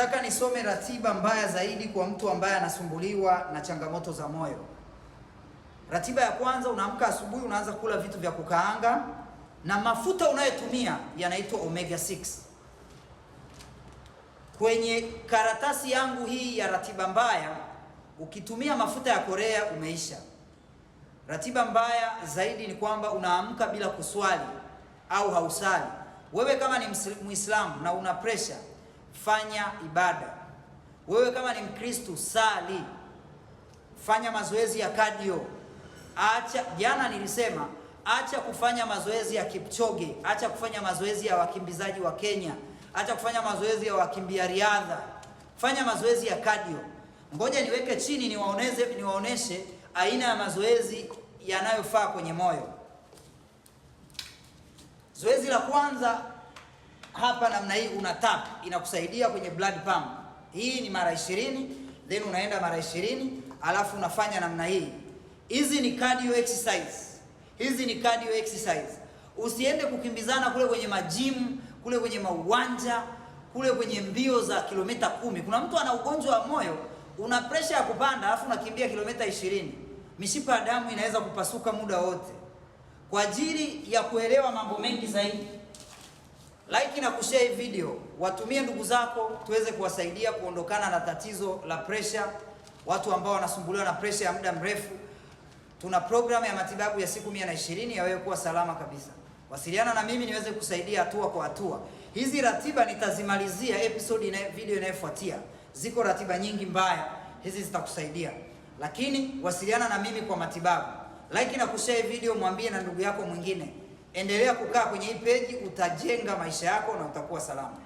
Nataka nisome ratiba mbaya zaidi kwa mtu ambaye anasumbuliwa na changamoto za moyo. Ratiba ya kwanza, unaamka asubuhi, unaanza kula vitu vya kukaanga na mafuta unayotumia yanaitwa omega 6. Kwenye karatasi yangu hii ya ratiba mbaya, ukitumia mafuta ya Korea umeisha. Ratiba mbaya zaidi ni kwamba unaamka bila kuswali au hausali. Wewe kama ni Muislamu na una pressure, fanya ibada. Wewe kama ni Mkristo, sali. Fanya mazoezi ya cardio. Acha, jana nilisema, acha kufanya mazoezi ya Kipchoge, acha kufanya mazoezi ya wakimbizaji wa Kenya, acha kufanya mazoezi ya wakimbia riadha. Fanya mazoezi ya cardio. Ngoja niweke chini niwaoneshe aina ya mazoezi yanayofaa kwenye moyo. Zoezi la kwanza hapa namna hii, una tap, inakusaidia kwenye blood pump. Hii ni mara 20, then unaenda mara 20, alafu unafanya namna hii. Hizi ni cardio exercise. Hizi ni cardio exercise. Usiende kukimbizana kule kwenye majimu, kule kwenye mauwanja, kule kwenye mbio za kilomita 10. Kuna mtu ana ugonjwa wa moyo, una pressure ya kupanda, alafu unakimbia kilomita 20. Mishipa ya damu inaweza kupasuka muda wote. Kwa ajili ya kuelewa mambo mengi zaidi, like na kushare hii video, watumie ndugu zako tuweze kuwasaidia kuondokana na tatizo la pressure. Watu ambao wanasumbuliwa na pressure ya muda mrefu, tuna programu ya matibabu ya siku 120 ya wewe kuwa salama kabisa. Wasiliana na mimi niweze kusaidia hatua kwa hatua. Hizi ratiba nitazimalizia video inayofuatia. Ziko ratiba nyingi mbaya, hizi zitakusaidia. Lakini wasiliana na mimi kwa matibabu. Like na kushare video, mwambie na ndugu yako mwingine. Endelea kukaa kwenye hii page, utajenga maisha yako na utakuwa salama.